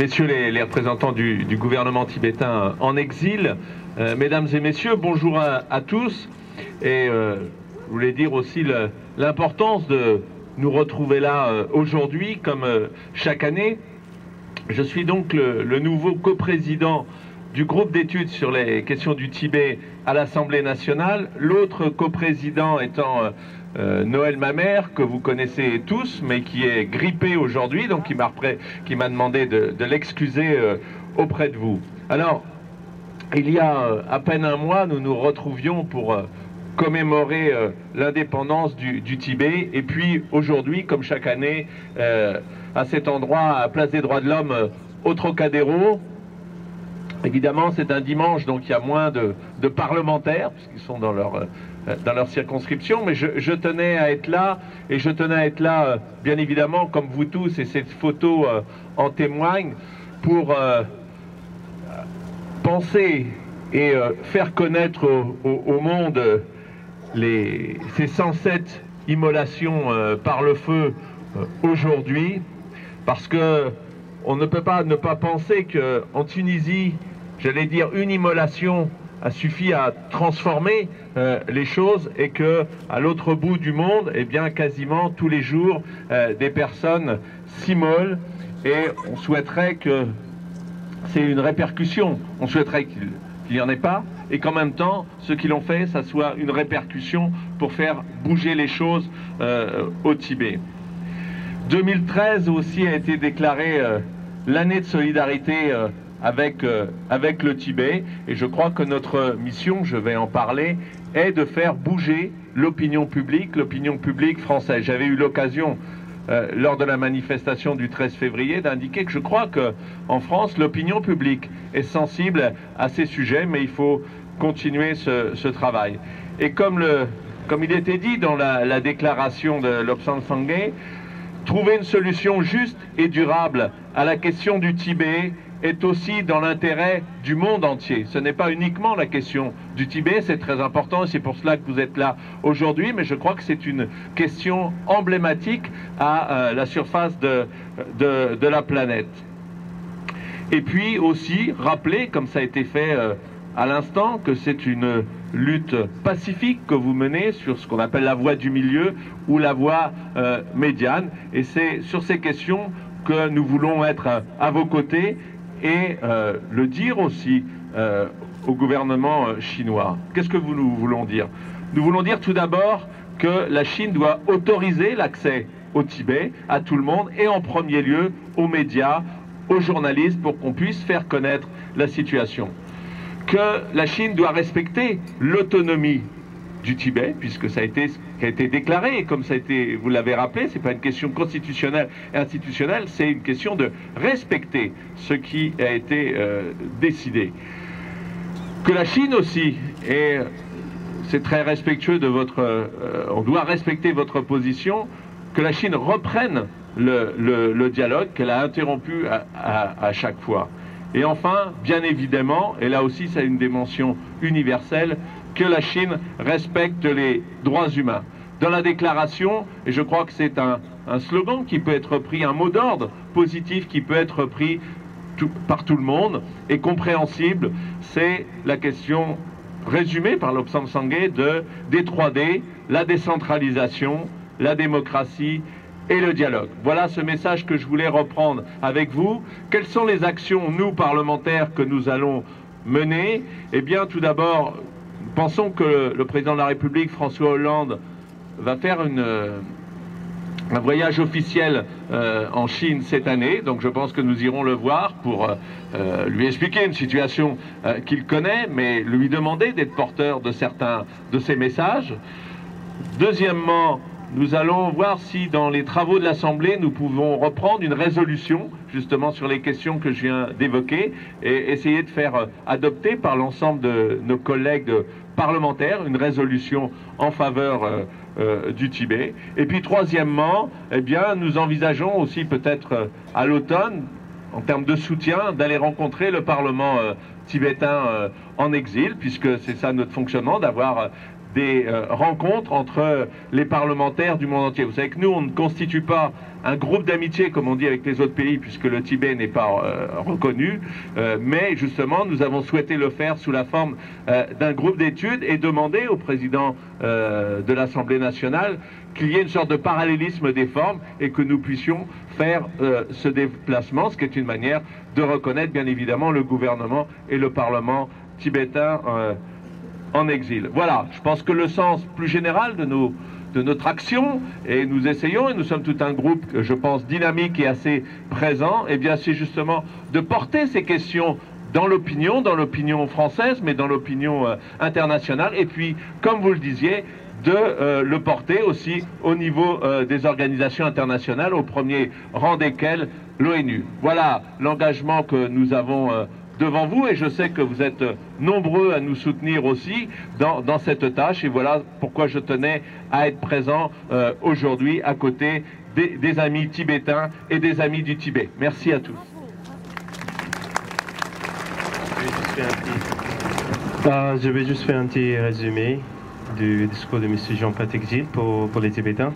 Messieurs les représentants du gouvernement tibétain en exil, mesdames et messieurs, bonjour à tous. Et je voulais dire aussi l'importance de nous retrouver là aujourd'hui, comme chaque année. Je suis donc le nouveau coprésident du groupe d'études sur les questions du Tibet à l'Assemblée nationale. L'autre coprésident étant Noël Mamère, que vous connaissez tous, mais qui est grippé aujourd'hui, donc qui m'a demandé de l'excuser auprès de vous. Alors, il y a à peine un mois, nous nous retrouvions pour commémorer l'indépendance du Tibet. Et puis aujourd'hui, comme chaque année, à cet endroit, à Place des Droits de l'Homme, au Trocadéro. Évidemment, c'est un dimanche, donc il y a moins de parlementaires, puisqu'ils sont dans leur circonscription, mais je tenais à être là, et je tenais à être là, bien évidemment, comme vous tous, et cette photo en témoigne, pour penser et faire connaître au monde ces 107 immolations par le feu aujourd'hui, parce que on ne peut pas ne pas penser qu'en Tunisie, j'allais dire, une immolation a suffi à transformer les choses, et que à l'autre bout du monde, eh bien, quasiment tous les jours, des personnes s'immolent, et on souhaiterait que c'est une répercussion. On souhaiterait qu'il n'y en ait pas, et qu'en même temps, ce qu'ils ont fait, ça soit une répercussion pour faire bouger les choses au Tibet. 2013 aussi a été déclarée l'année de solidarité avec le Tibet, et je crois que notre mission, je vais en parler, est de faire bouger l'opinion publique française. J'avais eu l'occasion, lors de la manifestation du 13 février, d'indiquer que je crois qu'en France, l'opinion publique est sensible à ces sujets, mais il faut continuer ce travail. Et comme il était dit dans la déclaration de Lobsang Sangay, trouver une solution juste et durable à la question du Tibet est aussi dans l'intérêt du monde entier. Ce n'est pas uniquement la question du Tibet, c'est très important, et c'est pour cela que vous êtes là aujourd'hui, mais je crois que c'est une question emblématique à la surface de la planète. Et puis aussi rappeler, comme ça a été fait à l'instant, que c'est une lutte pacifique que vous menez sur ce qu'on appelle la voie du milieu ou la voie médiane, et c'est sur ces questions que nous voulons être à vos côtés, et le dire aussi au gouvernement chinois. Qu'est-ce que nous voulons dire? Nous voulons dire tout d'abord que la Chine doit autoriser l'accès au Tibet à tout le monde, et en premier lieu aux médias, aux journalistes, pour qu'on puisse faire connaître la situation. Que la Chine doit respecter l'autonomie du Tibet, puisque ça a été déclaré, et comme ça a été, vous l'avez rappelé, c'est pas une question constitutionnelle et institutionnelle, c'est une question de respecter ce qui a été décidé. Que la Chine aussi, et c'est très respectueux de on doit respecter votre position, que la Chine reprenne le dialogue qu'elle a interrompu à chaque fois. Et enfin, bien évidemment, et là aussi ça a une dimension universelle, que la Chine respecte les droits humains. Dans la déclaration, et je crois que c'est un slogan qui peut être pris, un mot d'ordre positif qui peut être pris par tout le monde et compréhensible, c'est la question résumée par Lobsang Sangay des 3D, la décentralisation, la démocratie et le dialogue. Voilà ce message que je voulais reprendre avec vous. Quelles sont les actions, nous, parlementaires, que nous allons mener? Eh bien, tout d'abord, pensons que le président de la République, François Hollande, va faire un voyage officiel en Chine cette année. Donc je pense que nous irons le voir pour lui expliquer une situation qu'il connaît, mais lui demander d'être porteur de certains de ses messages. Deuxièmement, nous allons voir si dans les travaux de l'Assemblée, nous pouvons reprendre une résolution justement sur les questions que je viens d'évoquer, et essayer de faire adopter par l'ensemble de nos collègues parlementaires une résolution en faveur du Tibet. Et puis troisièmement, eh bien, nous envisageons aussi peut-être à l'automne, en termes de soutien, d'aller rencontrer le Parlement tibétain en exil, puisque c'est ça notre fonctionnement, d'avoir des rencontres entre les parlementaires du monde entier. Vous savez que nous, on ne constitue pas un groupe d'amitié, comme on dit, avec les autres pays, puisque le Tibet n'est pas reconnu, mais justement, nous avons souhaité le faire sous la forme d'un groupe d'études et demander au président de l'Assemblée nationale qu'il y ait une sorte de parallélisme des formes et que nous puissions faire ce déplacement, ce qui est une manière de reconnaître, bien évidemment, le gouvernement et le Parlement tibétain en exil. Voilà, je pense que le sens plus général de notre action, et nous essayons, et nous sommes tout un groupe, je pense, dynamique et assez présent, et bien c'est justement de porter ces questions dans l'opinion française, mais dans l'opinion internationale, et puis, comme vous le disiez, de le porter aussi au niveau des organisations internationales, au premier rang desquelles l'ONU. Voilà l'engagement que nous avons devant vous, et je sais que vous êtes nombreux à nous soutenir aussi dans cette tâche, et voilà pourquoi je tenais à être présent aujourd'hui à côté des amis tibétains et des amis du Tibet. Merci à tous. Je vais juste faire un petit résumé du discours de M. Jean Patrick Gilles pour les Tibétains.